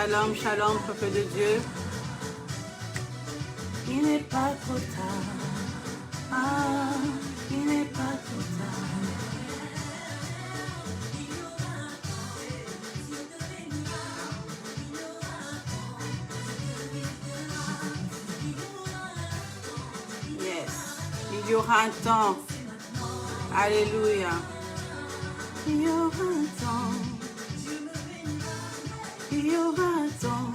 Shalom, shalom, peuple de Dieu. Il n'est pas trop tard. Ah, il n'est pas trop tard. Yes, il y aura un temps. Alléluia. Il y aura un temps. Il y aura un temps.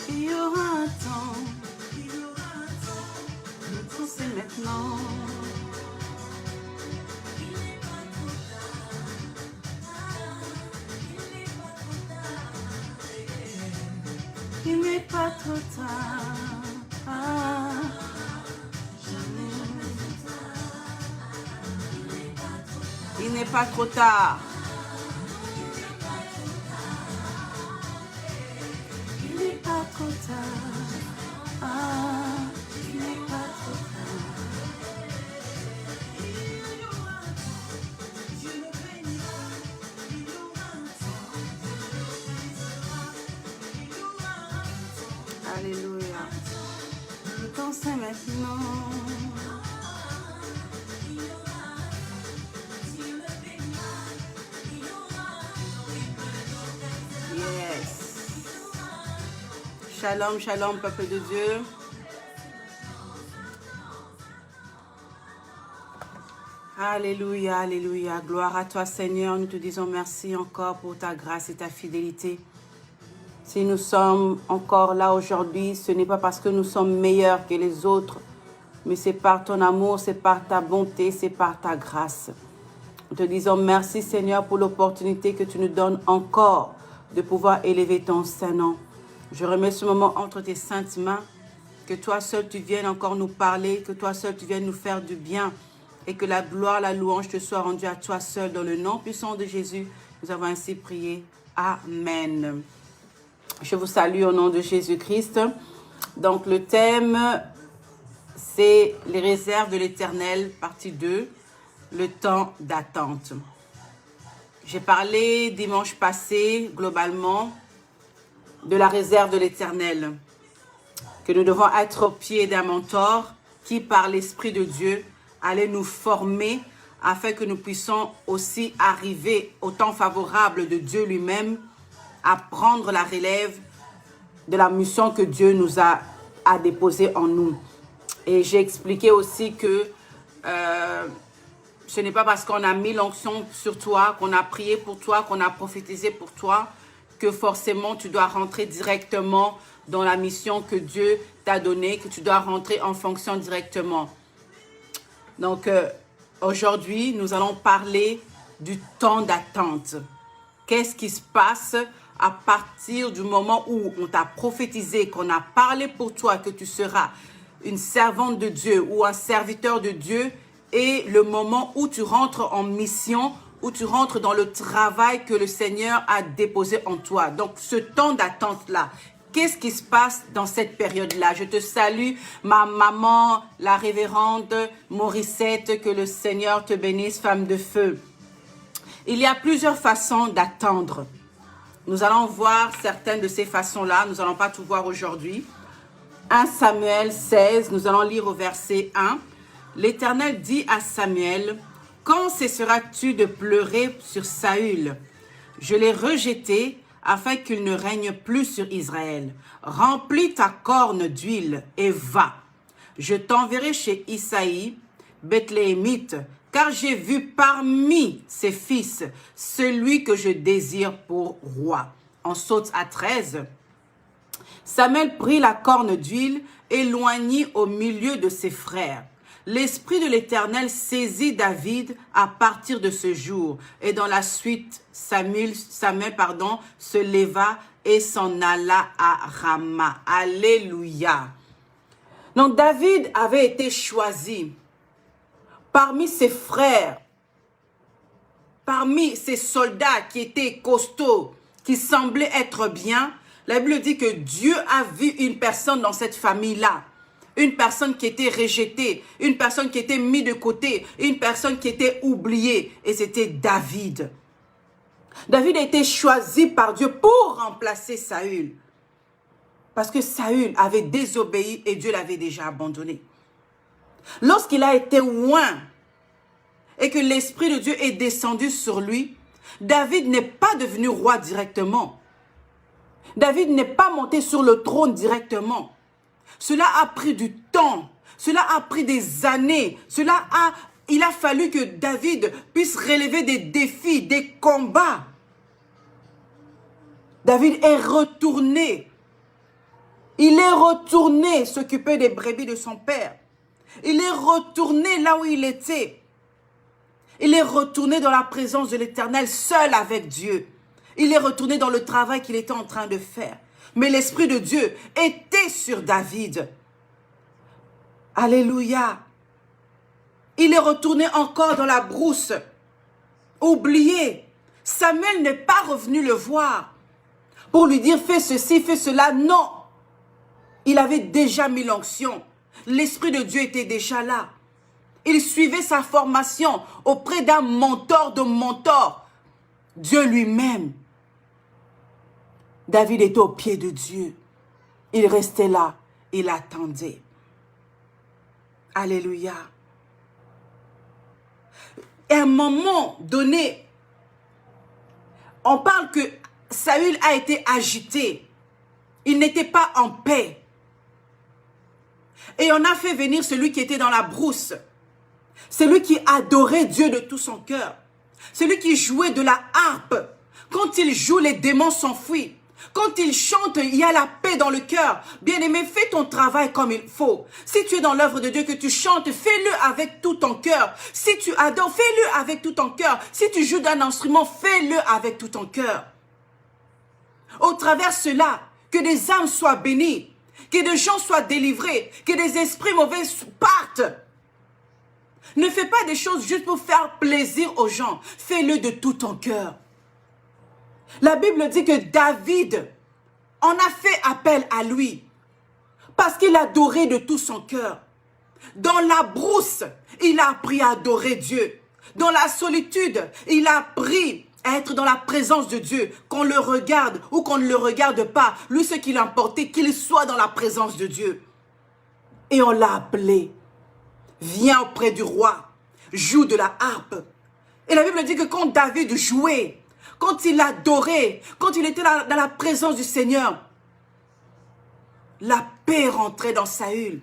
Il y aura un temps. Le temps c'est maintenant. Il n'est pas trop tard. Ah. Il n'est pas trop tard. Il n'est pas trop tard. Ah, il n'est pas trop tard. Alléluia. Le temps c'est maintenant. Shalom, shalom, peuple de Dieu. Alléluia, alléluia. Gloire à toi, Seigneur. Nous te disons merci encore pour ta grâce et ta fidélité. Si nous sommes encore là aujourd'hui, ce n'est pas parce que nous sommes meilleurs que les autres, mais c'est par ton amour, c'est par ta bonté, c'est par ta grâce. Nous te disons merci, Seigneur, pour l'opportunité que tu nous donnes encore de pouvoir élever ton Saint-Nom. Je remets ce moment entre tes saintes mains, que toi seul tu viennes encore nous parler, que toi seul tu viennes nous faire du bien et que la gloire, la louange te soit rendue à toi seul dans le nom puissant de Jésus. Nous avons ainsi prié. Amen. Je vous salue au nom de Jésus-Christ. Donc le thème, c'est les réserves de l'Éternel, partie 2, le temps d'attente. J'ai parlé dimanche passé, globalement, de la réserve de l'Éternel, que nous devons être au pied d'un mentor qui, par l'Esprit de Dieu, allait nous former afin que nous puissions aussi arriver au temps favorable de Dieu lui-même à prendre la relève de la mission que Dieu nous a déposée en nous. Et j'ai expliqué aussi que ce n'est pas parce qu'on a mis l'onction sur toi, qu'on a prié pour toi, qu'on a prophétisé pour toi, que forcément tu dois rentrer directement dans la mission que Dieu t'a donnée, que tu dois rentrer en fonction directement. Donc aujourd'hui, nous allons parler du temps d'attente. Qu'est-ce qui se passe à partir du moment où on t'a prophétisé, qu'on a parlé pour toi, que tu seras une servante de Dieu ou un serviteur de Dieu, et le moment où tu rentres en mission, où tu rentres dans le travail que le Seigneur a déposé en toi. Donc, ce temps d'attente-là, qu'est-ce qui se passe dans cette période-là? Je te salue, ma maman, la révérende Morissette, que le Seigneur te bénisse, femme de feu. Il y a plusieurs façons d'attendre. Nous allons voir certaines de ces façons-là. Nous n'allons pas tout voir aujourd'hui. 1 Samuel 16, nous allons lire au verset 1. L'Éternel dit à Samuel, « Quand cesseras-tu de pleurer sur Saül? Je l'ai rejeté afin qu'il ne règne plus sur Israël. Remplis ta corne d'huile et va. Je t'enverrai chez Isaïe, Bethléemite, car j'ai vu parmi ses fils celui que je désire pour roi. » On saute à 13. Samuel prit la corne d'huile et l'oignit au milieu de ses frères. L'Esprit de l'Éternel saisit David à partir de ce jour. Et dans la suite, Samuel se leva et s'en alla à Rama. Alléluia. Donc David avait été choisi parmi ses frères, parmi ses soldats qui étaient costauds, qui semblaient être bien. La Bible dit que Dieu a vu une personne dans cette famille-là. Une personne qui était rejetée, une personne qui était mise de côté, une personne qui était oubliée. Et c'était David. David a été choisi par Dieu pour remplacer Saül. Parce que Saül avait désobéi et Dieu l'avait déjà abandonné. Lorsqu'il a été oint et que l'Esprit de Dieu est descendu sur lui, David n'est pas devenu roi directement. David n'est pas monté sur le trône directement. Cela a pris du temps. Cela a pris des années. Il a fallu que David puisse relever des défis, des combats. David est retourné. Il est retourné s'occuper des brebis de son père. Il est retourné là où il était. Il est retourné dans la présence de l'Éternel, seul avec Dieu. Il est retourné dans le travail qu'il était en train de faire. Mais l'Esprit de Dieu était sur David. Alléluia. Il est retourné encore dans la brousse. Oublié. Samuel n'est pas revenu le voir pour lui dire fais ceci, fais cela. Non. Il avait déjà mis l'onction. L'Esprit de Dieu était déjà là. Il suivait sa formation auprès d'un mentor de mentor. Dieu lui-même. David était au pied de Dieu. Il restait là. Il attendait. Alléluia. Et à un moment donné, on parle que Saül a été agité. Il n'était pas en paix. Et on a fait venir celui qui était dans la brousse. Celui qui adorait Dieu de tout son cœur. Celui qui jouait de la harpe. Quand il joue, les démons s'enfuient. Quand il chante, il y a la paix dans le cœur. Bien-aimé, fais ton travail comme il faut. Si tu es dans l'œuvre de Dieu, que tu chantes, fais-le avec tout ton cœur. Si tu adores, fais-le avec tout ton cœur. Si tu joues d'un instrument, fais-le avec tout ton cœur. Au travers de cela, que des âmes soient bénies, que des gens soient délivrés, que des esprits mauvais partent. Ne fais pas des choses juste pour faire plaisir aux gens. Fais-le de tout ton cœur. La Bible dit que David en a fait appel à lui parce qu'il adorait de tout son cœur. Dans la brousse, il a appris à adorer Dieu. Dans la solitude, il a appris à être dans la présence de Dieu. Qu'on le regarde ou qu'on ne le regarde pas, lui ce qu'il importait, qu'il soit dans la présence de Dieu. Et on l'a appelé. Viens auprès du roi, joue de la harpe. Et la Bible dit que quand David jouait, quand il adorait, quand il était dans la présence du Seigneur, la paix rentrait dans Saül.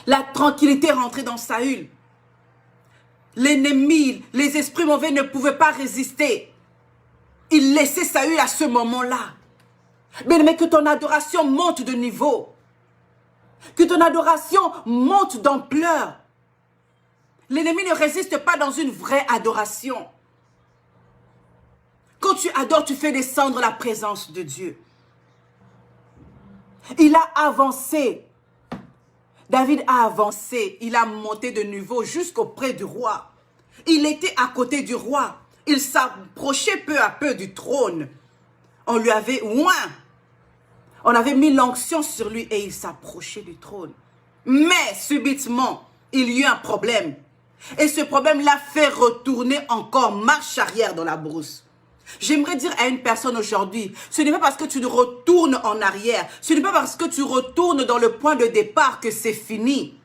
La tranquillité rentrait dans Saül. L'ennemi, les esprits mauvais ne pouvaient pas résister. Il laissait Saül à ce moment-là. Mais que ton adoration monte de niveau. Que ton adoration monte d'ampleur. L'ennemi ne résiste pas dans une vraie adoration. Quand tu adores, tu fais descendre la présence de Dieu. Il a avancé. David a avancé. Il a monté de niveau jusqu'auprès du roi. Il était à côté du roi. Il s'approchait peu à peu du trône. On lui avait oint. On avait mis l'onction sur lui et il s'approchait du trône. Mais subitement, il y eut un problème. Et ce problème l'a fait retourner encore marche arrière dans la brousse. J'aimerais dire à une personne aujourd'hui, ce n'est pas parce que tu retournes en arrière, ce n'est pas parce que tu retournes dans le point de départ que c'est fini.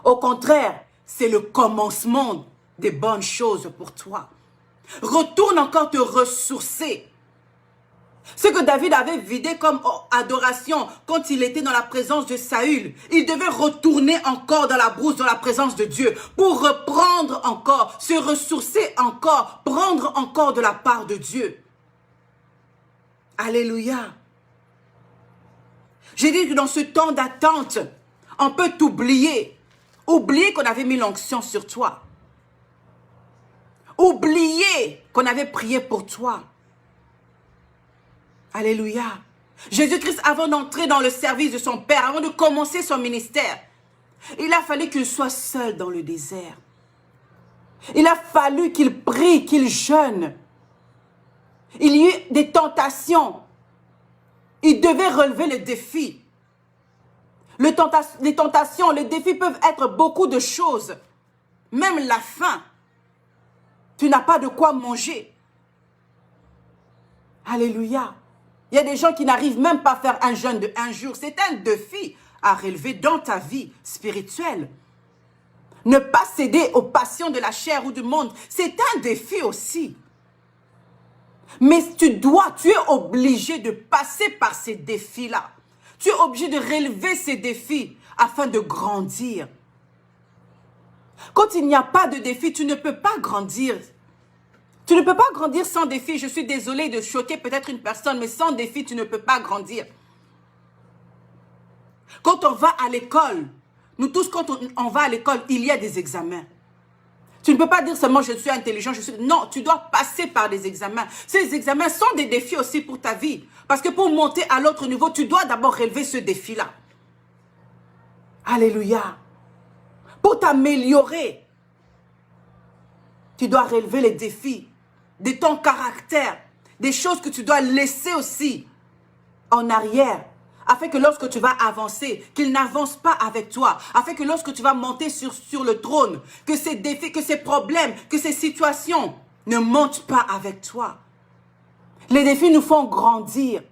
Au contraire, c'est le commencement des bonnes choses pour toi. Retourne encore te ressourcer. Ce que David avait vidé comme adoration quand il était dans la présence de Saül, il devait retourner encore dans la brousse, dans la présence de Dieu, pour reprendre encore, se ressourcer encore, prendre encore de la part de Dieu. Alléluia. J'ai dit que dans ce temps d'attente, on peut t'oublier. Oublier qu'on avait mis l'onction sur toi. Oublier qu'on avait prié pour toi. Alléluia. Jésus-Christ, avant d'entrer dans le service de son Père, avant de commencer son ministère, il a fallu qu'il soit seul dans le désert. Il a fallu qu'il prie, qu'il jeûne. Il y eut des tentations. Il devait relever le défi. Les tentations, les défis peuvent être beaucoup de choses. Même la faim. Tu n'as pas de quoi manger. Alléluia. Il y a des gens qui n'arrivent même pas à faire un jeûne de 1 jour. C'est un défi à relever dans ta vie spirituelle. Ne pas céder aux passions de la chair ou du monde, c'est un défi aussi. Mais tu es obligé de passer par ces défis-là. Tu es obligé de relever ces défis afin de grandir. Quand il n'y a pas de défi, tu ne peux pas grandir. Tu ne peux pas grandir sans défi. Je suis désolée de choquer peut-être une personne, mais sans défi, tu ne peux pas grandir. Quand on va à l'école, nous tous, quand on va à l'école, il y a des examens. Tu ne peux pas dire seulement je suis intelligent, Non, tu dois passer par des examens. Ces examens sont des défis aussi pour ta vie. Parce que pour monter à l'autre niveau, tu dois d'abord relever ce défi-là. Alléluia. Pour t'améliorer, tu dois relever les défis de ton caractère, des choses que tu dois laisser aussi en arrière, afin que lorsque tu vas avancer, qu'ils n'avancent pas avec toi, afin que lorsque tu vas monter sur le trône, que ces défis, que ces problèmes, que ces situations ne montent pas avec toi. Les défis nous font grandir,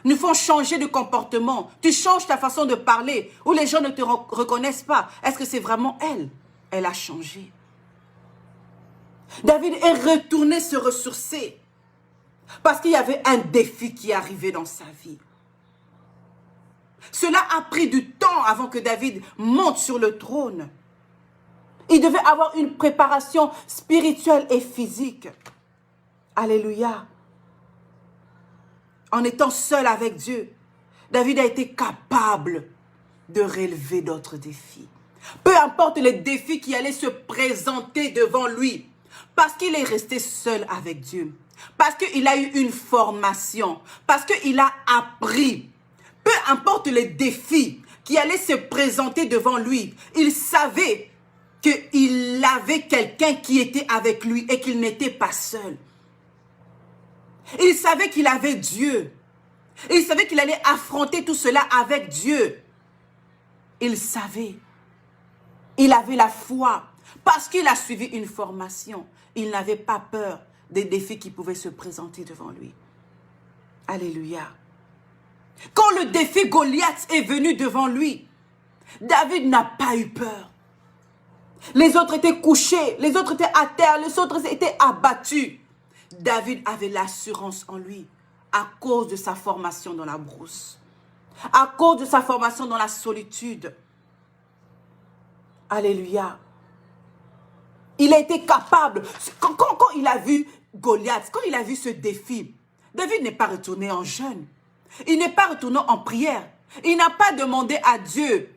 nous font changer de comportement. Tu changes ta façon de parler, où les gens ne te reconnaissent pas. Est-ce que c'est vraiment elle? Elle a changé. David est retourné se ressourcer, parce qu'il y avait un défi qui arrivait dans sa vie. Cela a pris du temps avant que David monte sur le trône. Il devait avoir une préparation spirituelle et physique. Alléluia. En étant seul avec Dieu, David a été capable de relever d'autres défis. Peu importe les défis qui allaient se présenter devant lui, parce qu'il est resté seul avec Dieu, parce qu'il a eu une formation, parce qu'il a appris. Peu importe les défis qui allaient se présenter devant lui, il savait qu'il avait quelqu'un qui était avec lui et qu'il n'était pas seul. Il savait qu'il avait Dieu. Il savait qu'il allait affronter tout cela avec Dieu. Il savait. Il avait la foi. Parce qu'il a suivi une formation, il n'avait pas peur des défis qui pouvaient se présenter devant lui. Alléluia. Quand le défi Goliath est venu devant lui, David n'a pas eu peur. Les autres étaient couchés, les autres étaient à terre, les autres étaient abattus. David avait l'assurance en lui à cause de sa formation dans la brousse, à cause de sa formation dans la solitude. Alléluia. Il a été capable, quand il a vu Goliath, quand il a vu ce défi, David n'est pas retourné en jeûne. Il n'est pas retourné en prière. Il n'a pas demandé à Dieu,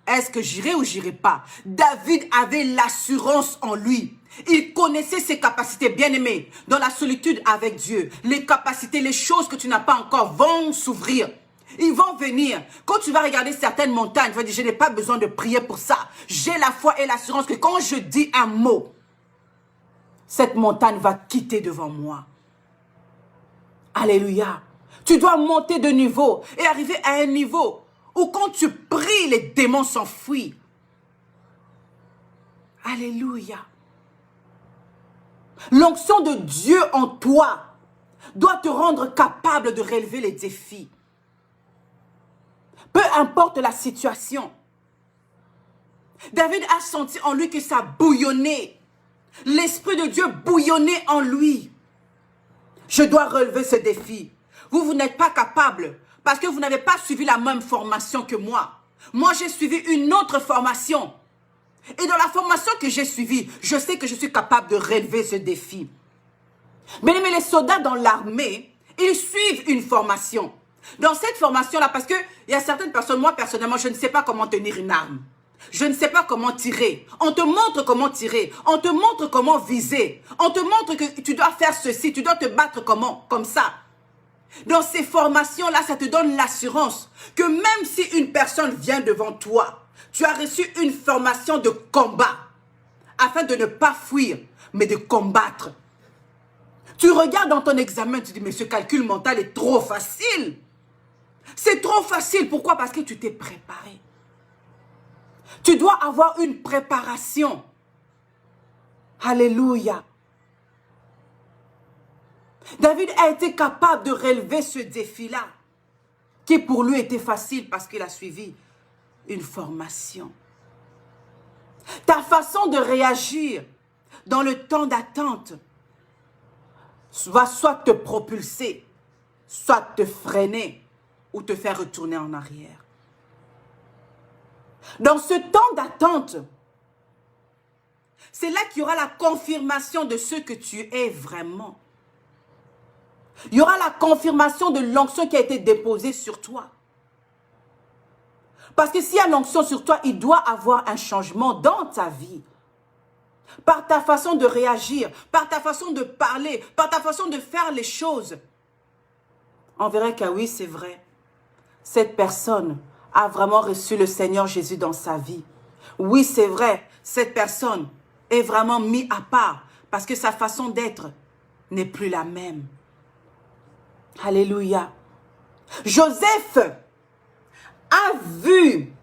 est-ce que j'irai ou j'irai pas? David avait l'assurance en lui. Il connaissait ses capacités, bien-aimés, dans la solitude avec Dieu. Les capacités, les choses que tu n'as pas encore vont s'ouvrir. Ils vont venir. Quand tu vas regarder certaines montagnes, tu vas dire, je n'ai pas besoin de prier pour ça. J'ai la foi et l'assurance que quand je dis un mot, cette montagne va quitter devant moi. Alléluia. Tu dois monter de niveau et arriver à un niveau où quand tu pries, les démons s'enfuient. Alléluia. L'onction de Dieu en toi doit te rendre capable de relever les défis. Peu importe la situation. David a senti en lui que ça bouillonnait. L'Esprit de Dieu bouillonnait en lui. Je dois relever ce défi. Vous n'êtes pas capable parce que vous n'avez pas suivi la même formation que moi. Moi, j'ai suivi une autre formation. Et dans la formation que j'ai suivie, je sais que je suis capable de relever ce défi. Mais les soldats dans l'armée, ils suivent une formation. Dans cette formation-là, parce qu'il y a certaines personnes, moi personnellement, je ne sais pas comment tenir une arme. Je ne sais pas comment tirer. On te montre comment tirer. On te montre comment viser. On te montre que tu dois faire ceci. Tu dois te battre comment? Comme ça. Dans ces formations-là, ça te donne l'assurance que même si une personne vient devant toi, tu as reçu une formation de combat afin de ne pas fuir, mais de combattre. Tu regardes dans ton examen, tu dis, mais ce calcul mental est trop facile. C'est trop facile. Pourquoi? Parce que tu t'es préparé. Tu dois avoir une préparation. Alléluia. David a été capable de relever ce défi-là, qui pour lui était facile parce qu'il a suivi une formation. Ta façon de réagir dans le temps d'attente va soit te propulser, soit te freiner ou te faire retourner en arrière. Dans ce temps d'attente, c'est là qu'il y aura la confirmation de ce que tu es vraiment. Il y aura la confirmation de l'onction qui a été déposée sur toi. Parce que s'il y a l'onction sur toi, il doit avoir un changement dans ta vie. Par ta façon de réagir, par ta façon de parler, par ta façon de faire les choses. On verra que oui, c'est vrai. Cette personne a vraiment reçu le Seigneur Jésus dans sa vie. Oui, c'est vrai. Cette personne est vraiment mise à part parce que sa façon d'être n'est plus la même. Alléluia. Joseph a vu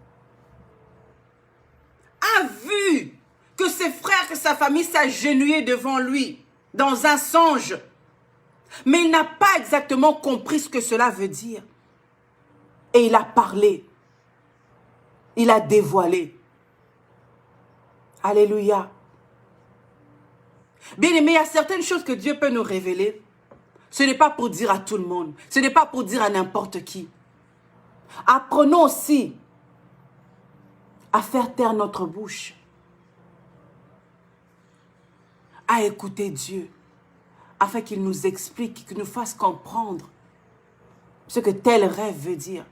que ses frères, que sa famille s'agenouillaient devant lui dans un songe. Mais il n'a pas exactement compris ce que cela veut dire. Et il a parlé. Il a dévoilé. Alléluia. Bien aimé, il y a certaines choses que Dieu peut nous révéler. Ce n'est pas pour dire à tout le monde. Ce n'est pas pour dire à n'importe qui. Apprenons aussi à faire taire notre bouche. À écouter Dieu. Afin qu'il nous explique, qu'il nous fasse comprendre ce que tel rêve veut dire.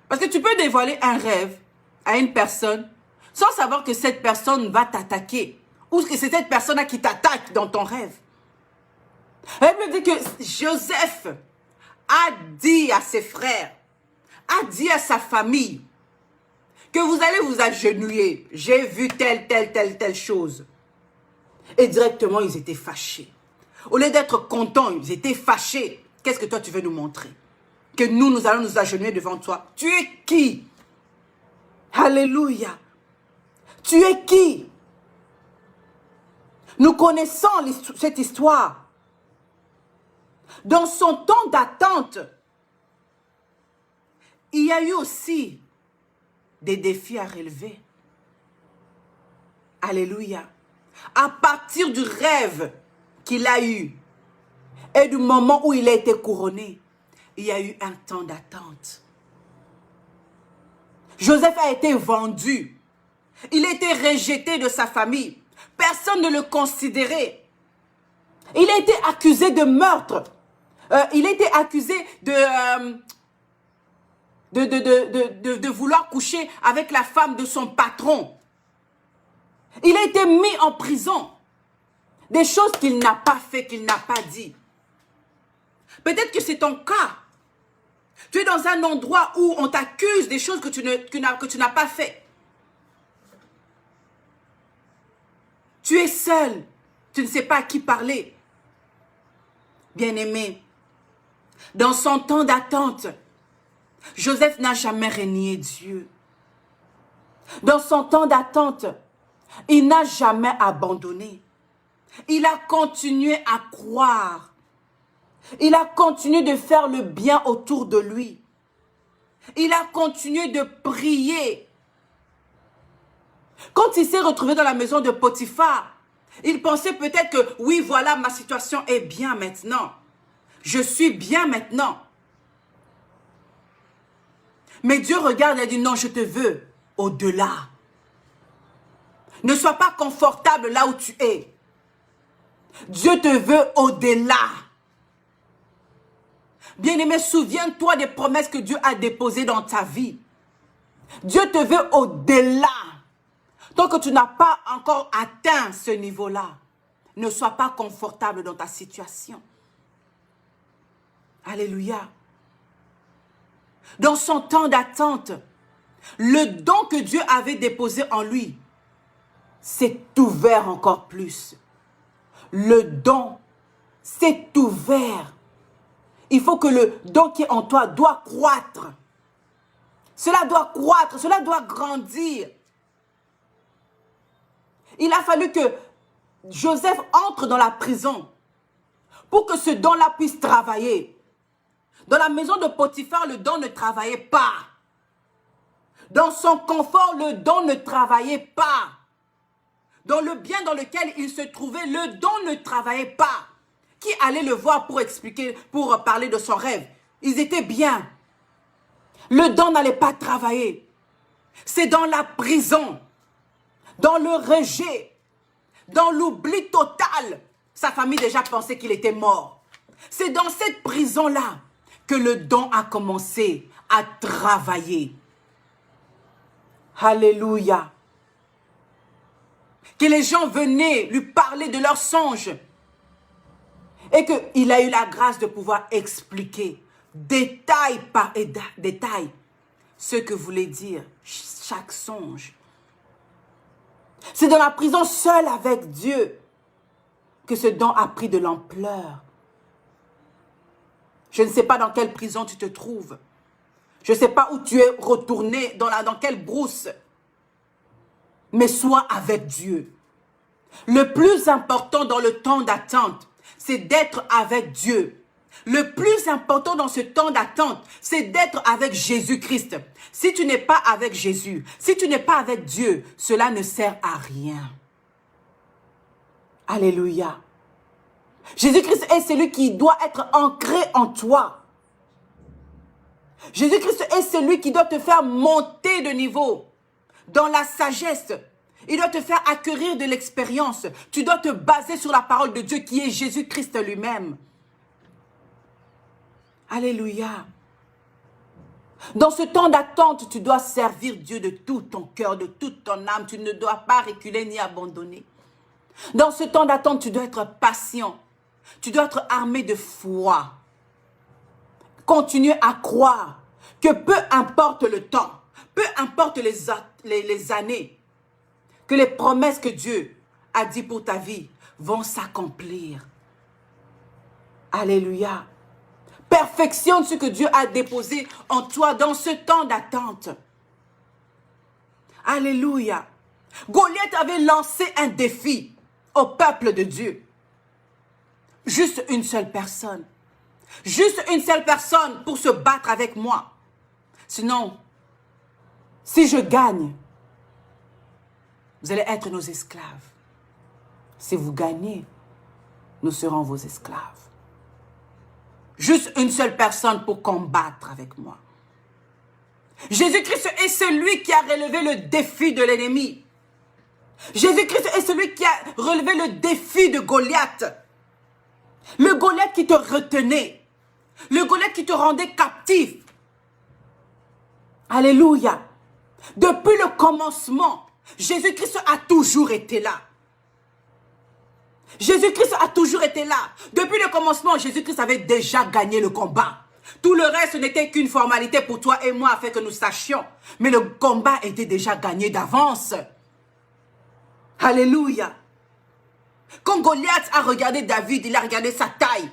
Parce que tu peux dévoiler un rêve à une personne sans savoir que cette personne va t'attaquer. Ou que c'est cette personne-là qui t'attaque dans ton rêve. La Bible dit que Joseph a dit à ses frères, a dit à sa famille, que vous allez vous agenouiller. J'ai vu telle chose. Et directement, ils étaient fâchés. Au lieu d'être contents, ils étaient fâchés. Qu'est-ce que toi, tu veux nous montrer? Que nous allons nous agenouiller devant toi. Tu es qui? Alléluia. Tu es qui? Nous connaissons cette histoire. Dans son temps d'attente, il y a eu aussi des défis à relever. Alléluia. À partir du rêve qu'il a eu et du moment où il a été couronné, il y a eu un temps d'attente. Joseph a été vendu. Il a été rejeté de sa famille. Personne ne le considérait. Il a été accusé de meurtre. Il a été accusé de vouloir coucher avec la femme de son patron. Il a été mis en prison. Des choses qu'il n'a pas fait, qu'il n'a pas dit. Peut-être que c'est ton cas. Tu es dans un endroit où on t'accuse des choses que tu n'as pas fait. Tu es seul. Tu ne sais pas à qui parler. Bien-aimé, dans son temps d'attente, Joseph n'a jamais renié Dieu. Dans son temps d'attente, il n'a jamais abandonné. Il a continué à croire. Il a continué de faire le bien autour de lui. Il a continué de prier. Quand il s'est retrouvé dans la maison de Potiphar, il pensait peut-être que oui, voilà, ma situation est bien maintenant. Je suis bien maintenant. Mais Dieu regarde et dit non, je te veux au-delà. Ne sois pas confortable là où tu es. Dieu te veut au-delà. Bien-aimé, souviens-toi des promesses que Dieu a déposées dans ta vie. Dieu te veut au-delà. Tant que tu n'as pas encore atteint ce niveau-là, ne sois pas confortable dans ta situation. Alléluia. Dans son temps d'attente, le don que Dieu avait déposé en lui s'est ouvert encore plus. Le don s'est ouvert. Il faut que le don qui est en toi doit croître. Cela doit croître, cela doit grandir. Il a fallu que Joseph entre dans la prison pour que ce don-là puisse travailler. Dans la maison de Potiphar, le don ne travaillait pas. Dans son confort, le don ne travaillait pas. Dans le bien dans lequel il se trouvait, le don ne travaillait pas. Qui allait le voir pour expliquer, pour parler de son rêve? Ils étaient bien. Le don n'allait pas travailler. C'est dans la prison, dans le rejet, dans l'oubli total. Sa famille déjà pensait qu'il était mort. C'est dans cette prison-là que le don a commencé à travailler. Alléluia. Que les gens venaient lui parler de leurs songes. Et qu'il a eu la grâce de pouvoir expliquer détail par détail ce que voulait dire chaque songe. C'est dans la prison seule avec Dieu que ce don a pris de l'ampleur. Je ne sais pas dans quelle prison tu te trouves. Je ne sais pas où tu es retourné, dans quelle brousse. Mais sois avec Dieu. Le plus important dans le temps d'attente, c'est d'être avec Dieu. Le plus important dans ce temps d'attente, c'est d'être avec Jésus-Christ. Si tu n'es pas avec Jésus, si tu n'es pas avec Dieu, cela ne sert à rien. Alléluia. Jésus-Christ est celui qui doit être ancré en toi. Jésus-Christ est celui qui doit te faire monter de niveau dans la sagesse. Il doit te faire acquérir de l'expérience. Tu dois te baser sur la parole de Dieu qui est Jésus-Christ lui-même. Alléluia. Dans ce temps d'attente, tu dois servir Dieu de tout ton cœur, de toute ton âme. Tu ne dois pas reculer ni abandonner. Dans ce temps d'attente, tu dois être patient. Tu dois être armé de foi. Continue à croire que peu importe le temps, peu importe les années, que les promesses que Dieu a dit pour ta vie vont s'accomplir. Alléluia. Perfectionne ce que Dieu a déposé en toi dans ce temps d'attente. Alléluia. Goliath avait lancé un défi au peuple de Dieu. Juste une seule personne. Juste une seule personne pour se battre avec moi. Sinon, si je gagne, vous allez être nos esclaves. Si vous gagnez, nous serons vos esclaves. Juste une seule personne pour combattre avec moi. Jésus-Christ est celui qui a relevé le défi de l'ennemi. Jésus-Christ est celui qui a relevé le défi de Goliath. Le Goliath qui te retenait. Le Goliath qui te rendait captif. Alléluia. Depuis le commencement, Jésus-Christ a toujours été là. Jésus-Christ a toujours été là. Depuis le commencement, Jésus-Christ avait déjà gagné le combat. Tout le reste n'était qu'une formalité pour toi et moi afin que nous sachions. Mais le combat était déjà gagné d'avance. Alléluia. Quand Goliath a regardé David, il a regardé sa taille.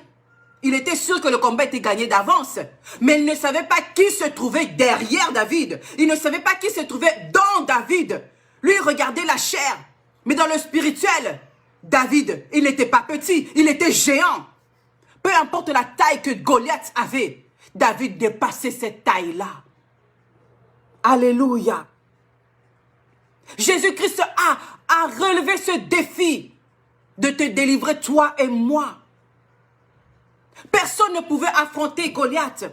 Il était sûr que le combat était gagné d'avance. Mais il ne savait pas qui se trouvait derrière David. Il ne savait pas qui se trouvait dans David. Lui, il regardait la chair. Mais dans le spirituel, David, il n'était pas petit, il était géant. Peu importe la taille que Goliath avait, David dépassait cette taille-là. Alléluia. Jésus-Christ a relevé ce défi de te délivrer, toi et moi. Personne ne pouvait affronter Goliath.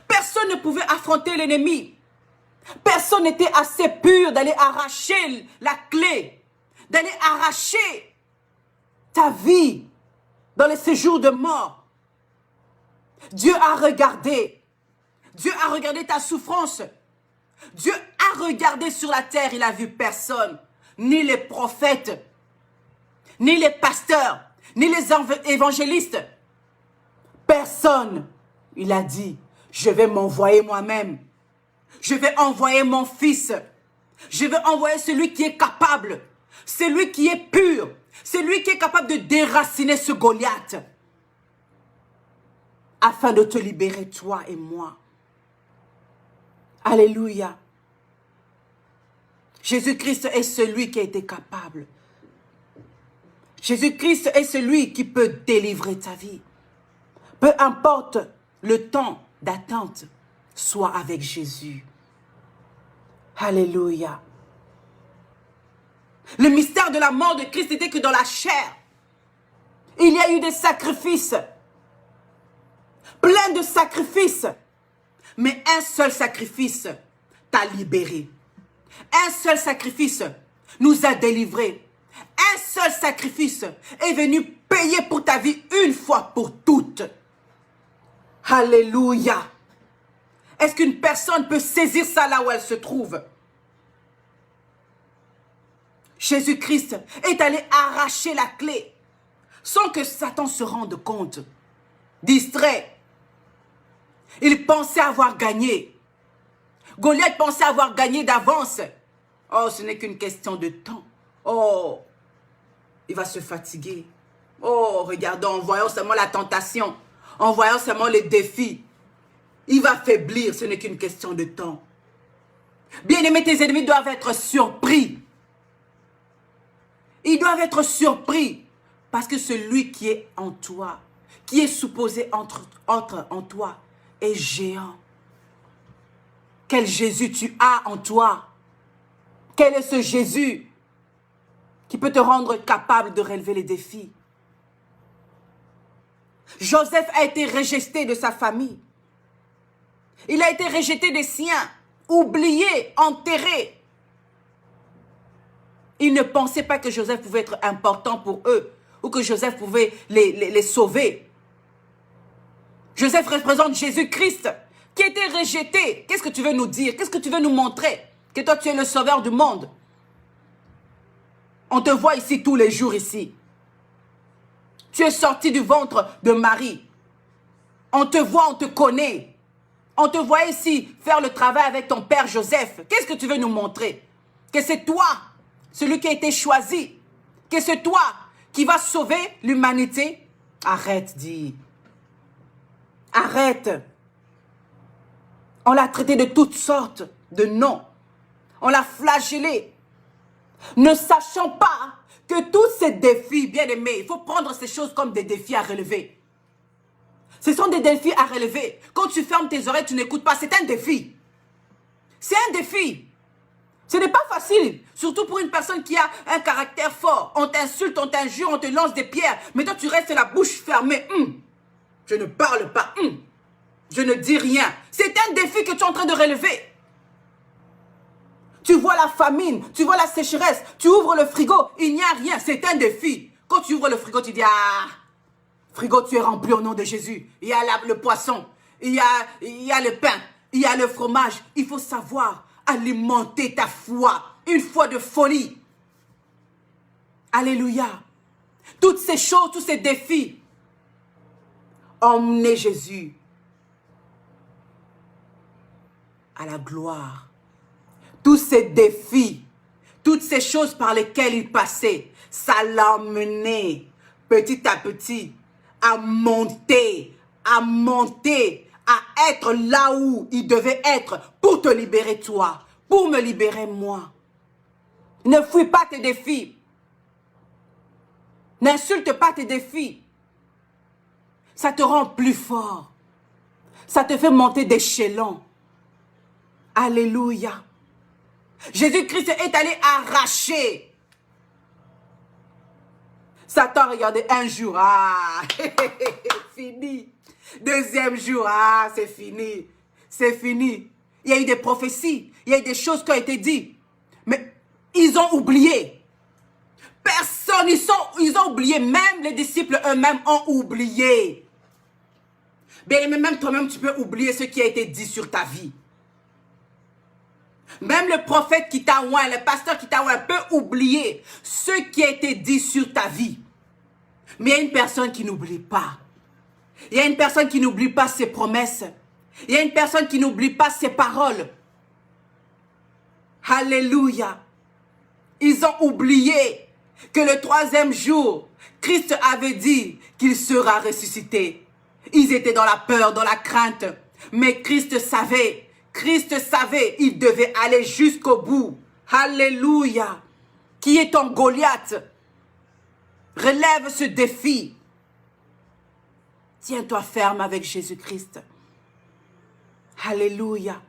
Personne ne pouvait affronter l'ennemi. Personne n'était assez pur d'aller arracher la clé, d'aller arracher ta vie dans les séjours de mort. Dieu a regardé. Dieu a regardé ta souffrance. Dieu a regardé sur la terre, il a vu personne. Ni les prophètes, ni les pasteurs, ni les évangélistes. Personne. Il a dit, je vais m'envoyer moi-même. Je vais envoyer mon fils. Je vais envoyer celui qui est capable. Celui qui est pur. Celui qui est capable de déraciner ce Goliath. Afin de te libérer, toi et moi. Alléluia. Jésus-Christ est celui qui a été capable. Jésus-Christ est celui qui peut délivrer ta vie. Peu importe le temps d'attente, sois avec Jésus. Alléluia. Le mystère de la mort de Christ était que dans la chair, il y a eu des sacrifices. Plein de sacrifices. Mais un seul sacrifice t'a libéré. Un seul sacrifice nous a délivrés. Un seul sacrifice est venu payer pour ta vie une fois pour toutes. Alléluia. Est-ce qu'une personne peut saisir ça là où elle se trouve? Jésus-Christ est allé arracher la clé sans que Satan se rende compte. Distrait. Il pensait avoir gagné. Goliath pensait avoir gagné d'avance. Oh, ce n'est qu'une question de temps. Oh, il va se fatiguer. Oh, regardons, en voyant seulement la tentation, en voyant seulement les défis, il va faiblir, ce n'est qu'une question de temps. Bien-aimés, tes ennemis doivent être surpris. Ils doivent être surpris parce que celui qui est en toi, qui est supposé entre en toi, est géant. Quel Jésus tu as en toi? Quel est ce Jésus qui peut te rendre capable de relever les défis? Joseph a été rejeté de sa famille. Il a été rejeté des siens, oublié, enterré. Ils ne pensaient pas que Joseph pouvait être important pour eux ou que Joseph pouvait les sauver. Joseph représente Jésus-Christ qui a été rejeté. Qu'est-ce que tu veux nous dire? Qu'est-ce que tu veux nous montrer? Que toi, tu es le sauveur du monde. On te voit ici tous les jours ici. Tu es sorti du ventre de Marie. On te voit, on te connaît. On te voit ici faire le travail avec ton père Joseph. Qu'est-ce que tu veux nous montrer? Que c'est toi, celui qui a été choisi. Que c'est toi qui vas sauver l'humanité. Arrête, dis. Arrête. On l'a traité de toutes sortes de noms. On l'a flagellé. Ne sachant pas que tous ces défis, bien aimés, il faut prendre ces choses comme des défis à relever. Ce sont des défis à relever. Quand tu fermes tes oreilles, tu n'écoutes pas. C'est un défi. C'est un défi. Ce n'est pas facile. Surtout pour une personne qui a un caractère fort. On t'insulte, on t'injure, on te lance des pierres. Mais toi, tu restes la bouche fermée. Je ne parle pas. Je ne dis rien. C'est un défi que tu es en train de relever. Tu vois la famine, tu vois la sécheresse, tu ouvres le frigo, il n'y a rien. C'est un défi. Quand tu ouvres le frigo, tu dis, ah, frigo, tu es rempli au nom de Jésus. Il y a le poisson, il y a le pain, il y a le fromage. Il faut savoir alimenter ta foi. Une foi de folie. Alléluia. Toutes ces choses, tous ces défis. Emmenez Jésus à la gloire. Tous ces défis, toutes ces choses par lesquelles il passait, ça l'a emmené petit à petit à monter, à être là où il devait être pour te libérer toi, pour me libérer moi. Ne fuis pas tes défis. N'insulte pas tes défis. Ça te rend plus fort. Ça te fait monter d'échelon. Alléluia. Jésus-Christ est allé arracher. Satan regardait un jour, ah, fini. Deuxième jour, ah, c'est fini. C'est fini. Il y a eu des prophéties, il y a eu des choses qui ont été dites. Mais ils ont oublié. Personne, ils ont oublié. Même les disciples eux-mêmes ont oublié. Bien, même toi-même, tu peux oublier ce qui a été dit sur ta vie. Même le prophète qui t'a oint, le pasteur qui t'a oint peut oublier ce qui a été dit sur ta vie. Mais il y a une personne qui n'oublie pas. Il y a une personne qui n'oublie pas ses promesses. Il y a une personne qui n'oublie pas ses paroles. Alléluia. Ils ont oublié que le troisième jour, Christ avait dit qu'il sera ressuscité. Ils étaient dans la peur, dans la crainte. Mais Christ savait, il devait aller jusqu'au bout. Alléluia. Qui est ton Goliath? Relève ce défi. Tiens-toi ferme avec Jésus-Christ. Alléluia.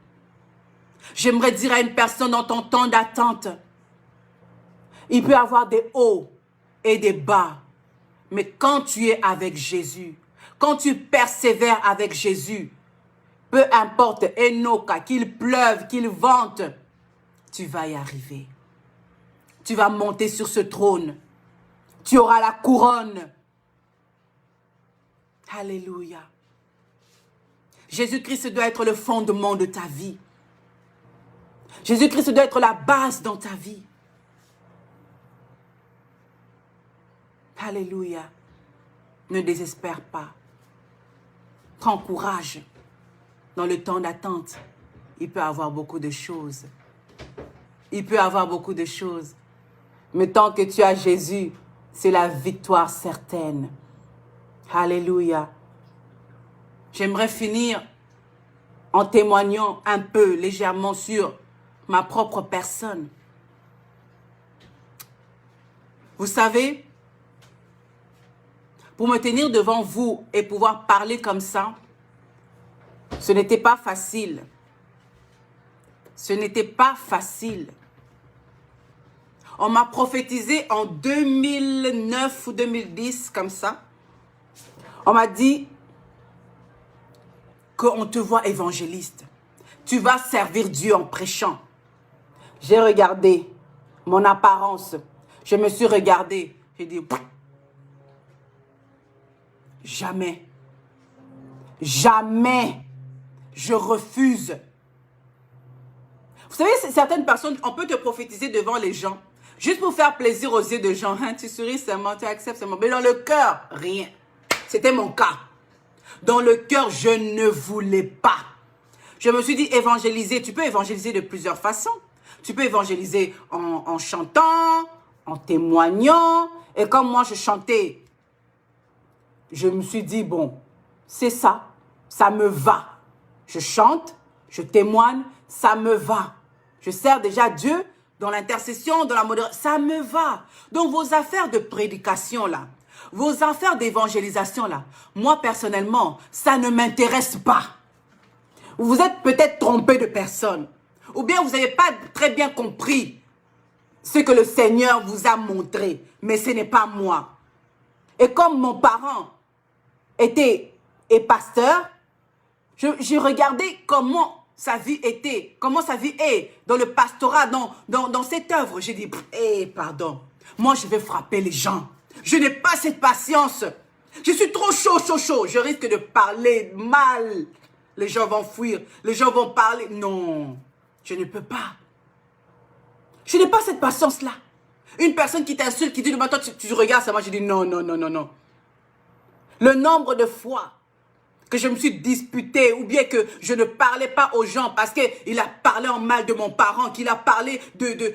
J'aimerais dire à une personne dans ton temps d'attente, il peut y avoir des hauts et des bas. Mais quand tu es avec Jésus, quand tu persévères avec Jésus, peu importe, Enoka, qu'il pleuve, qu'il vente, tu vas y arriver. Tu vas monter sur ce trône. Tu auras la couronne. Alléluia. Jésus-Christ doit être le fondement de ta vie. Jésus-Christ doit être la base dans ta vie. Alléluia. Ne désespère pas. Prends courage. Dans le temps d'attente, il peut y avoir beaucoup de choses. Il peut y avoir beaucoup de choses. Mais tant que tu as Jésus, c'est la victoire certaine. Alléluia. J'aimerais finir en témoignant un peu légèrement sur ma propre personne. Vous savez, pour me tenir devant vous et pouvoir parler comme ça, ce n'était pas facile. Ce n'était pas facile. On m'a prophétisé en 2009 ou 2010, comme ça. On m'a dit qu'on te voit évangéliste. Tu vas servir Dieu en prêchant. J'ai regardé mon apparence. Je me suis regardée. J'ai dit, jamais. Jamais. Je refuse. Vous savez, certaines personnes, on peut te prophétiser devant les gens. Juste pour faire plaisir aux yeux de gens. Hein, tu souris seulement, tu acceptes seulement. Mais dans le cœur, rien. C'était mon cas. Dans le cœur, je ne voulais pas. Je me suis dit, évangéliser. Tu peux évangéliser de plusieurs façons. Tu peux évangéliser en chantant, en témoignant. Et comme moi, je chantais, je me suis dit, bon, c'est ça. Ça me va. Je chante, je témoigne, ça me va. Je sers déjà Dieu dans l'intercession, dans la modération. Ça me va. Donc, vos affaires de prédication, là, vos affaires d'évangélisation, là, moi, personnellement, ça ne m'intéresse pas. Vous êtes peut-être trompé de personne. Ou bien vous n'avez pas très bien compris ce que le Seigneur vous a montré. Mais ce n'est pas moi. Et comme mon parent est pasteur, je regardais comment sa vie était, comment sa vie est dans le pastorat, dans cette œuvre. J'ai dit, pardon, moi je vais frapper les gens. Je n'ai pas cette patience. Je suis trop chaud. Je risque de parler mal. Les gens vont fuir, les gens vont parler. Non, je ne peux pas. Je n'ai pas cette patience-là. Une personne qui t'insulte, qui dit, toi, tu regardes ça, moi je dis non. Le nombre de fois que je me suis disputée ou bien que je ne parlais pas aux gens parce qu'il a parlé en mal de mon parent, qu'il a parlé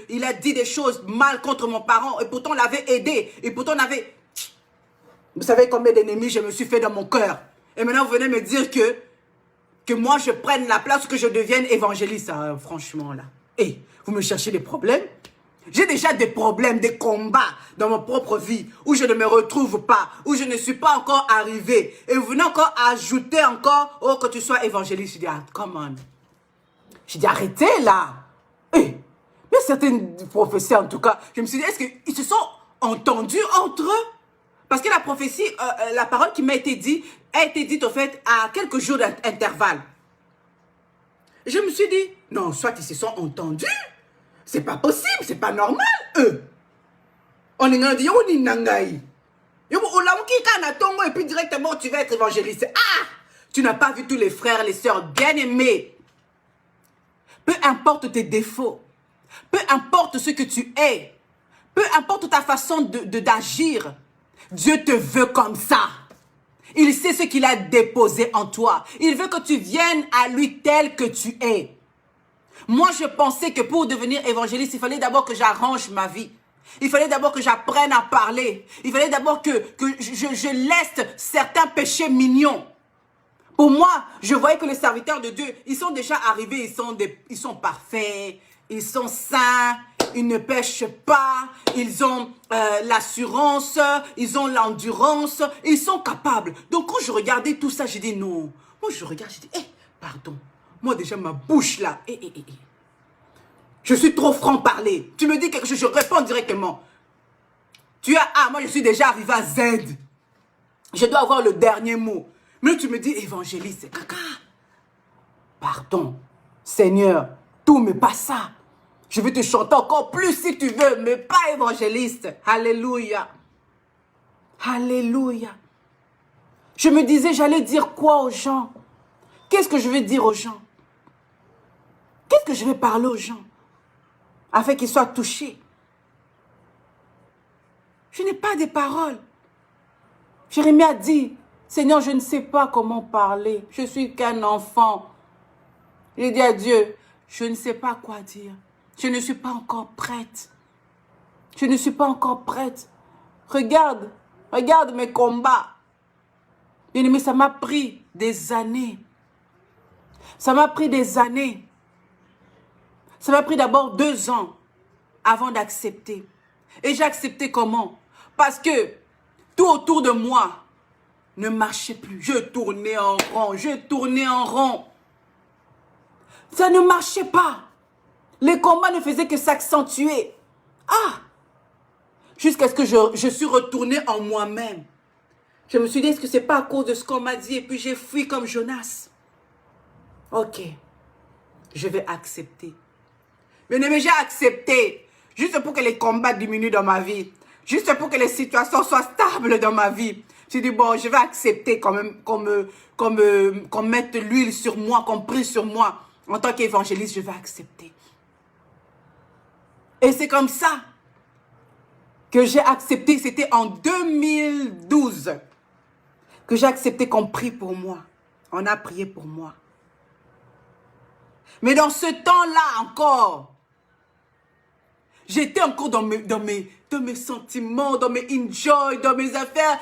il a dit des choses mal contre mon parent et pourtant on l'avait aidé et pourtant on avait... Vous savez combien d'ennemis je me suis fait dans mon cœur. Et maintenant vous venez me dire que moi je prenne la place, que je devienne évangéliste. Ah, franchement là. Vous me cherchez des problèmes? J'ai déjà des problèmes, des combats dans ma propre vie où je ne me retrouve pas, où je ne suis pas encore arrivé. Et vous venez encore ajouter encore, que tu sois évangéliste. Je dis, come on. Je dis, arrêtez là. Mais certains professeurs, en tout cas, je me suis dit, est-ce qu'ils se sont entendus entre eux? Parce que la prophétie, la parole qui m'a été dite, a été dite, au fait, à quelques jours d'intervalle. Je me suis dit, non, soit ils se sont entendus. C'est pas possible, c'est pas normal, eux. On est dit, on est nangaï. Et puis directement, tu vas être évangéliste. Tu n'as pas vu tous les frères et les sœurs bien-aimés. Peu importe tes défauts, peu importe ce que tu es, peu importe ta façon d'agir, Dieu te veut comme ça. Il sait ce qu'il a déposé en toi. Il veut que tu viennes à lui tel que tu es. Moi, je pensais que pour devenir évangéliste, il fallait d'abord que j'arrange ma vie. Il fallait d'abord que j'apprenne à parler. Il fallait d'abord que je laisse certains péchés mignons. Pour moi, je voyais que les serviteurs de Dieu, ils sont déjà arrivés, ils sont parfaits, ils sont saints, ils ne pêchent pas, ils ont l'assurance, ils ont l'endurance, ils sont capables. Donc quand je regardais tout ça, j'ai dit non. Moi je regarde, j'ai dit, pardon. Moi déjà ma bouche là, je suis trop franc-parler. Tu me dis quelque chose, je réponds directement. Tu as A, moi je suis déjà arrivé à Z. Je dois avoir le dernier mot. Mais tu me dis évangéliste, c'est caca. Pardon, Seigneur, tout mais pas ça. Je vais te chanter encore plus si tu veux, mais pas évangéliste. Alléluia. Alléluia. Je me disais, j'allais dire quoi aux gens? Qu'est-ce que je vais dire aux gens? Qu'est-ce que je vais parler aux gens? Afin qu'ils soient touchés. Je n'ai pas de paroles. Jérémie a dit, Seigneur, je ne sais pas comment parler. Je suis qu'un enfant. J'ai dit à Dieu, je ne sais pas quoi dire. Je ne suis pas encore prête. Je ne suis pas encore prête. Regarde mes combats. Bien aimé, ça m'a pris des années. Ça m'a pris des années. Ça m'a pris d'abord 2 ans avant d'accepter. Et j'ai accepté comment? Parce que tout autour de moi ne marchait plus. Je tournais en rond. Ça ne marchait pas. Les combats ne faisaient que s'accentuer. Jusqu'à ce que je suis retournée en moi-même. Je me suis dit, est-ce que ce n'est pas à cause de ce qu'on m'a dit? Et puis j'ai fui comme Jonas. Ok, je vais accepter. Mais j'ai accepté. Juste pour que les combats diminuent dans ma vie. Juste pour que les situations soient stables dans ma vie. J'ai dit, bon, je vais accepter quand même qu'on mette l'huile sur moi, qu'on prie sur moi. En tant qu'évangéliste, je vais accepter. Et c'est comme ça que j'ai accepté. C'était en 2012 que j'ai accepté qu'on prie pour moi. On a prié pour moi. Mais dans ce temps-là encore, j'étais encore dans mes sentiments, dans mes enjoy, dans mes affaires.